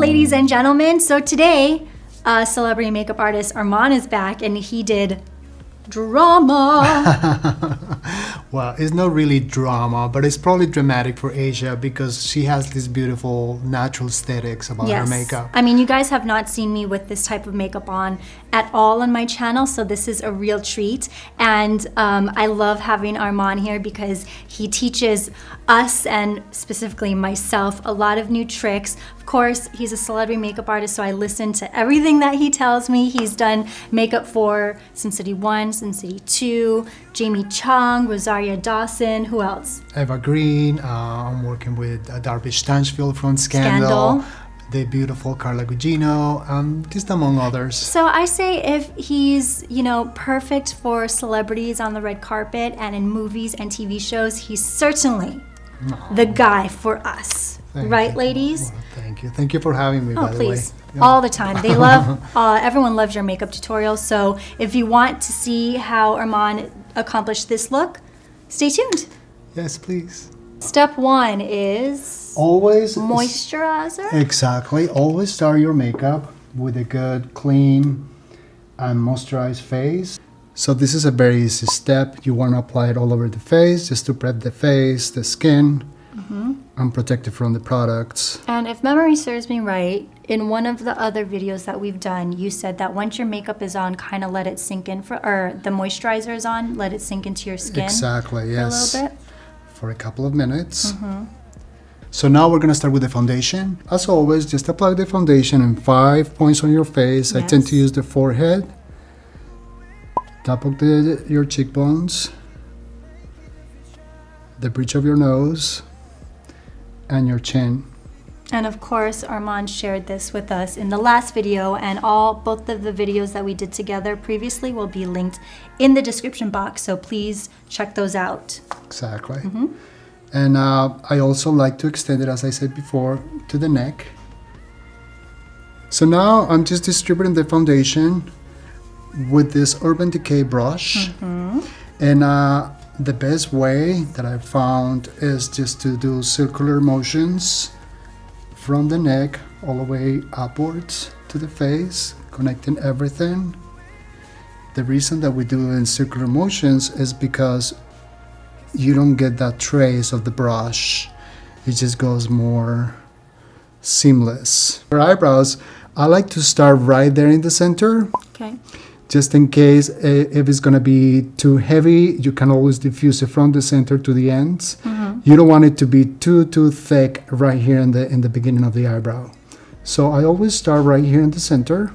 ladies and gentlemen. So today, celebrity makeup artist Ermahn is back, and he did drama. Well, it's not really drama, but it's probably dramatic for Asia because she has this beautiful natural aesthetics about her makeup. I mean, you guys have not seen me with this type of makeup on at all on my channel, so this is a real treat. And I love having Ermahn here because he teaches us, and specifically myself, a lot of new tricks. Of course, he's a celebrity makeup artist, so I listen to everything that he tells me. He's done makeup for Sin City 1, Sin City 2, Jamie Chung, Rosario Dawson, who else? Eva Green, I'm working with Darby Stanchfield from Scandal. The beautiful Carla Gugino, just among others. So I say if he's, you know, perfect for celebrities on the red carpet and in movies and TV shows, he's certainly the guy for us. Right, ladies? Well, thank you. Thank you for having me, by the way. Please. All the time. They love, everyone loves your makeup tutorials. So if you want to see how Ermahn accomplished this look, stay tuned. Yes, please. Step 1 is always moisturizer. Exactly. Always start your makeup with a good, clean, and moisturized face. So this is a very easy step. You want to apply it all over the face just to prep the face, the skin, and protect it from the products. And if memory serves me right, in one of the other videos that we've done, you said that once your makeup is on, kind of let it sink in, or the moisturizer is on, let it sink into your skin. Exactly, yes. For a little bit. For a couple of minutes. So now we're going to start with the foundation. As always, just apply the foundation in 5 points on your face. I tend to use the forehead, top of your cheekbones, the bridge of your nose, and your chin. And of course, Ermahn shared this with us in the last video, and both of the videos that we did together previously will be linked in the description box, so please check those out. Exactly. And I also like to extend it, as I said before, to the neck. So now I'm just distributing the foundation with this Urban Decay brush. And the best way that I've found is just to do circular motions from the neck all the way upwards to the face, connecting everything. The reason that we do it in circular motions is because you don't get that trace of the brush. It just goes more seamless. For eyebrows, I like to start right there in the center. Okay. Just in case if it's gonna be too heavy, you can always diffuse it from the center to the ends. You don't want it to be too thick right here in the beginning of the eyebrow. So I always start right here in the center,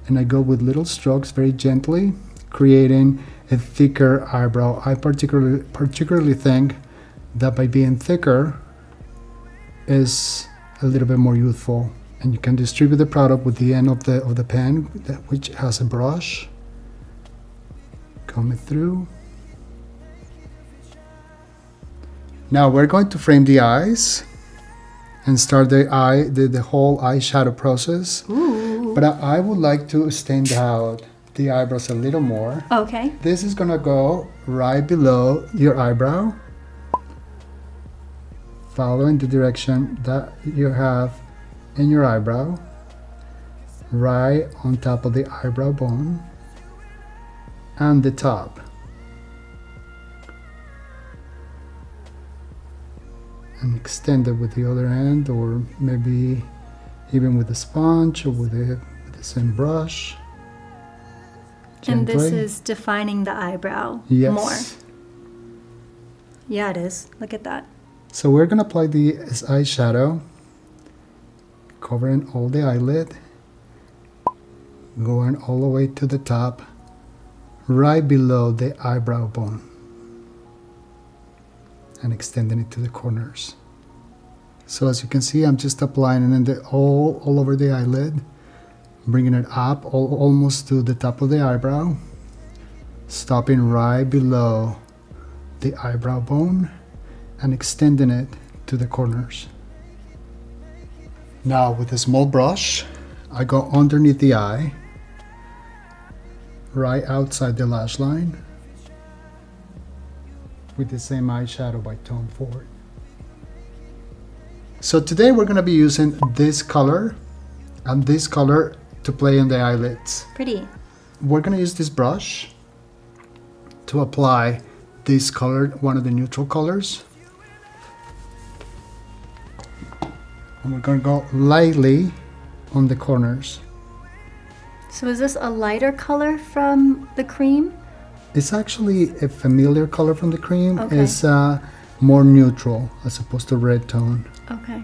and I go with little strokes very gently, creating a thicker eyebrow. I particularly think that by being thicker is a little bit more youthful. And you can distribute the product with the end of the pen, which has a brush. Comb it through. Now we're going to frame the eyes and start the whole eyeshadow process. But I would like to stand out the eyebrows a little more. Okay. This is gonna go right below your eyebrow, following the direction that you have in your eyebrow, right on top of the eyebrow bone and the top. And extend it with the other end, or maybe even with a sponge or with the same brush. And Gently. this is defining the eyebrow more. Yeah, it is. Look at that. So we're gonna apply the eyeshadow, covering all the eyelid, going all the way to the top, right below the eyebrow bone, and extending it to the corners. So as you can see, I'm just applying it all over the eyelid, bringing it up almost to the top of the eyebrow, stopping right below the eyebrow bone, and extending it to the corners. Now with a small brush, I go underneath the eye, right outside the lash line, with the same eyeshadow by TOMFORD. So today we're going to be using this color and this color to play on the eyelids. Pretty. We're going to use this brush to apply this color, one of the neutral colors. And we're going to go lightly on the corners. So is this a lighter color from the cream? It's actually a familiar color from the cream. Okay. It's more neutral as opposed to red tone. Okay.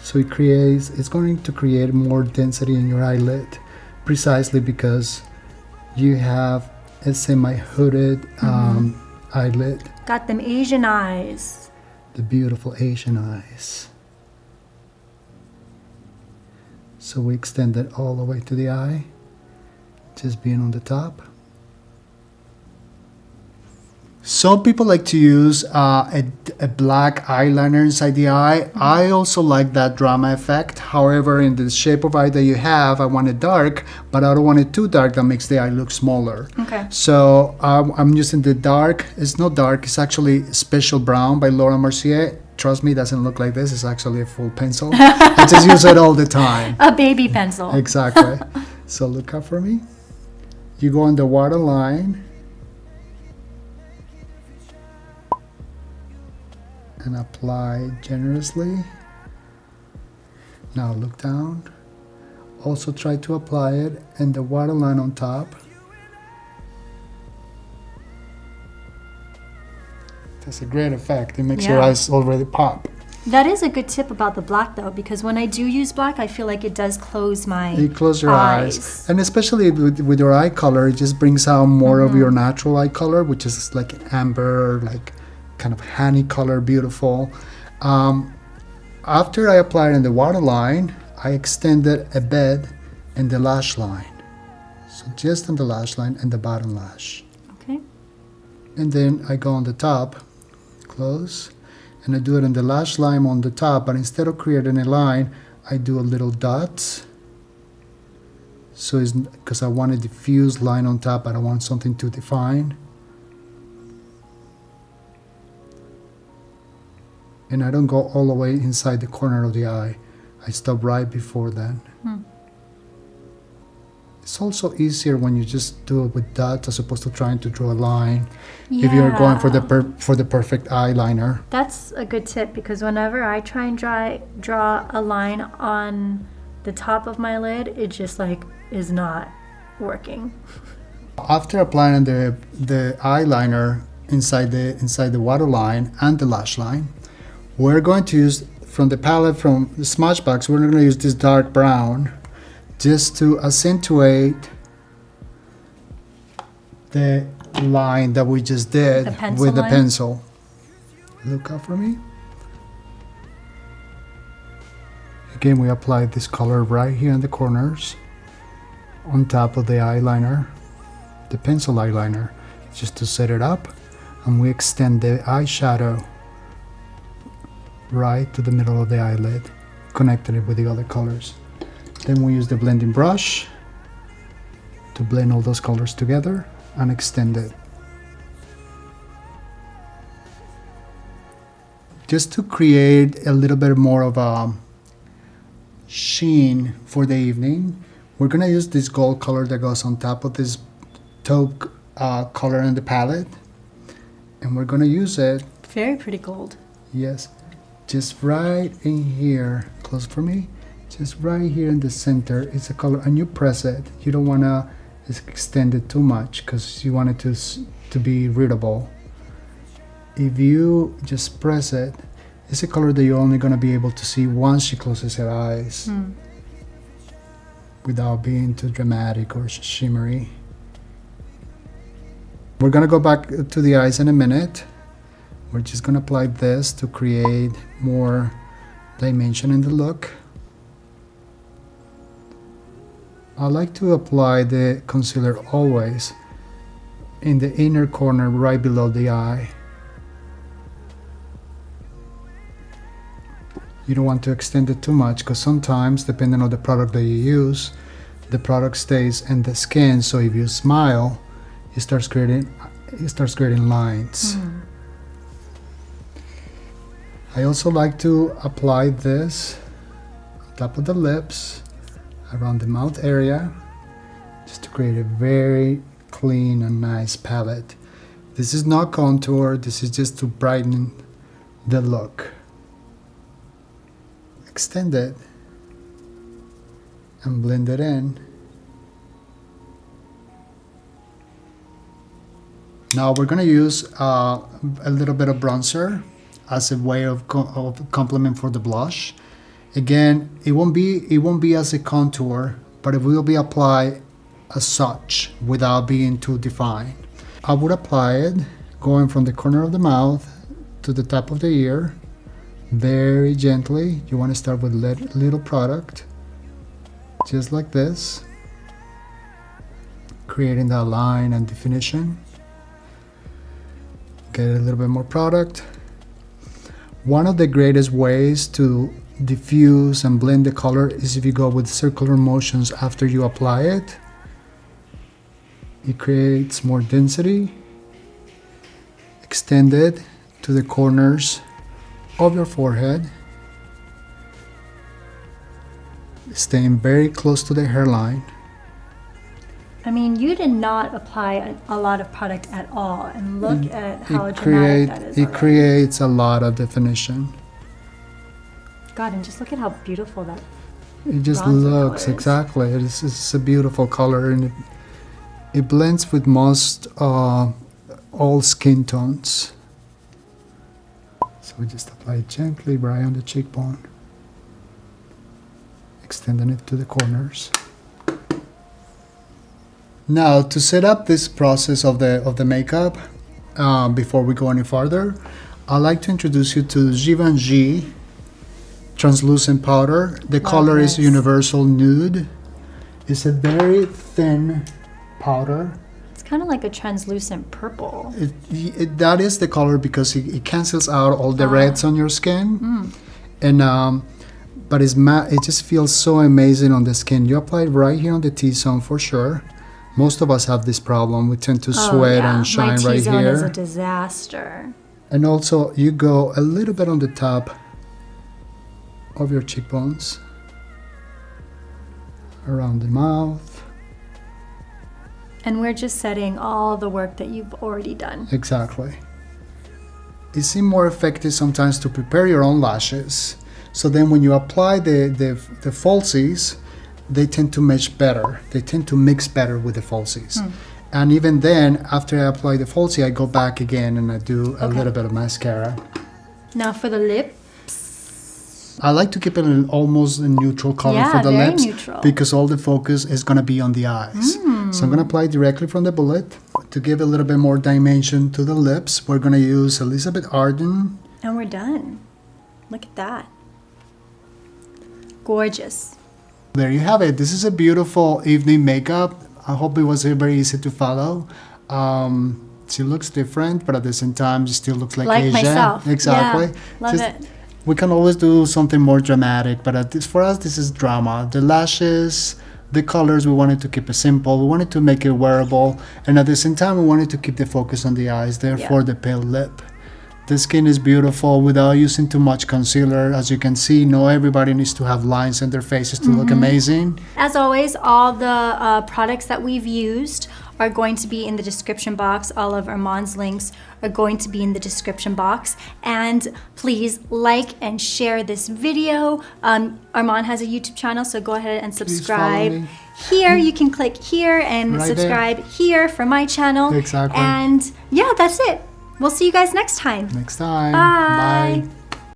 So it's going to create more density in your eyelid, precisely because you have a semi-hooded eyelid. Got them Asian eyes. The beautiful Asian eyes. So we extend it all the way to the eye, just being on the top. Some people like to use a black eyeliner inside the eye. I also like that drama effect. However, in the shape of eye that you have, I want it dark, but I don't want it too dark. That makes the eye look smaller. Okay. So I'm using the dark. It's not dark. It's actually Special Brown by Mercier. Trust me, it doesn't look like this. It's actually a full pencil. I just use it all the time. A baby pencil. Exactly. So look up for me. You go on the waterline and apply generously. Now look down. Also try to apply it in the waterline on top. That's a great effect. It makes your eyes already pop. That is a good tip about the black though, because when I do use black, I feel like it does close my You close your eyes. And especially with your eye color, it just brings out more of your natural eye color, which is like amber, like kind of honey color, beautiful. After I apply it in the waterline, I extended a bit in the lash line. So just in the lash line and the bottom lash. Okay. And then I go on the top, close, and I do it in the lash line on the top, but instead of creating a line, I do a little dot. So it's because I want a diffuse line on top, I don't want something too defined. And I don't go all the way inside the corner of the eye. I stop right before then. It's also easier when you just do it with dots as opposed to trying to draw a line. If you're going for the perfect eyeliner. That's a good tip, because whenever I try and draw a line on the top of my lid, it just like is not working. After applying the eyeliner inside the waterline and the lash line, we're going to use from the palette from the Smudgebox, we're going to use this dark brown just to accentuate the line that we just did with the pencil. Look up for me. Again, we applied this color right here in the corners on top of the eyeliner, the pencil eyeliner, just to set it up, and we extend the eyeshadow right to the middle of the eyelid, connecting it with the other colors. Then we use the blending brush to blend all those colors together and extend it. Just to create a little bit more of a sheen for the evening, we're gonna use this gold color that goes on top of this taupe color in the palette, and we're gonna use it. Very pretty gold. Yes, just right in here, close for me, just right here in the center. It's a color, and you press it. You don't wanna extend it too much because you want it to be readable. If you just press it, it's a color that you're only gonna be able to see once she closes her eyes, without being too dramatic or shimmery. We're gonna go back to the eyes in a minute. We're just gonna apply this to create more dimension in the look. I like to apply the concealer always in the inner corner right below the eye. You don't want to extend it too much because sometimes, depending on the product that you use, the product stays in the skin, so if you smile, it starts creating lines. I also like to apply this on top of the lips, around the mouth area, just to create a very clean and nice palette. This is not contour, this is just to brighten the look. Extend it and blend it in. Now we're gonna use a little bit of bronzer as a way of complement for the blush. Again, it won't be as a contour, but it will be applied as such without being too defined. I would apply it going from the corner of the mouth to the top of the ear, very gently. You want to start with little product, just like this, creating that line and definition. Get a little bit more product. One of the greatest ways to diffuse and blend the color is if you go with circular motions after you apply it. It creates more density. Extend it to the corners of your forehead, staying very close to the hairline. I mean, you did not apply a lot of product at all, and look at how dramatic that is. It creates a lot of definition. God, and just look at how beautiful that It just bronzer looks, color is. exactly. It's a beautiful color, and it blends with most all skin tones. So we just apply it gently right on the cheekbone, extending it to the corners. Now, to set up this process of the makeup, before we go any farther, I'd like to introduce you to Givenchy translucent powder. The color is Universal Nude. It's a very thin powder. It's kind of like a translucent purple. That is the color because it cancels out all the reds on your skin. And but it's matte. It just feels so amazing on the skin. You apply it right here on the T-zone for sure. Most of us have this problem. We tend to sweat and shine right My T-zone here. is a disaster. And also you go a little bit on the top of your cheekbones, around the mouth. And we're just setting all the work that you've already done. Exactly. It seems more effective sometimes to prepare your own lashes. So then when you apply the falsies, they tend to mesh better. They tend to mix better with the falsies. And even then, after I apply the falsie, I go back again and I do a little bit of mascara. Now for the lips. I like to keep it in almost a neutral color for the very lips neutral. because all the focus is going to be on the eyes. So I'm going to apply directly from the bullet. To give a little bit more dimension to the lips, we're going to use Elizabeth Arden. And we're done. Look at that. Gorgeous. There you have it. This is a beautiful evening makeup. I hope it was very easy to follow. She looks different, but at the same time, she still looks like Asia. Myself. Exactly. Yeah, love it. We can always do something more dramatic, but for us, this is drama. The lashes, the colors, we wanted to keep it simple. We wanted to make it wearable, and at the same time, we wanted to keep the focus on the eyes. Therefore, the pale lip. The skin is beautiful without using too much concealer. As you can see, not everybody needs to have lines in their faces to look amazing. As always, all the products that we've used are going to be in the description box. All of Ermann's links are going to be in the description box. And please like and share this video. Ermahn has a YouTube channel, so go ahead and subscribe. Please follow me. Here, you can click here and Right subscribe here for my channel. Exactly. And yeah, that's it. We'll see you guys next time. Next time. Bye. Bye.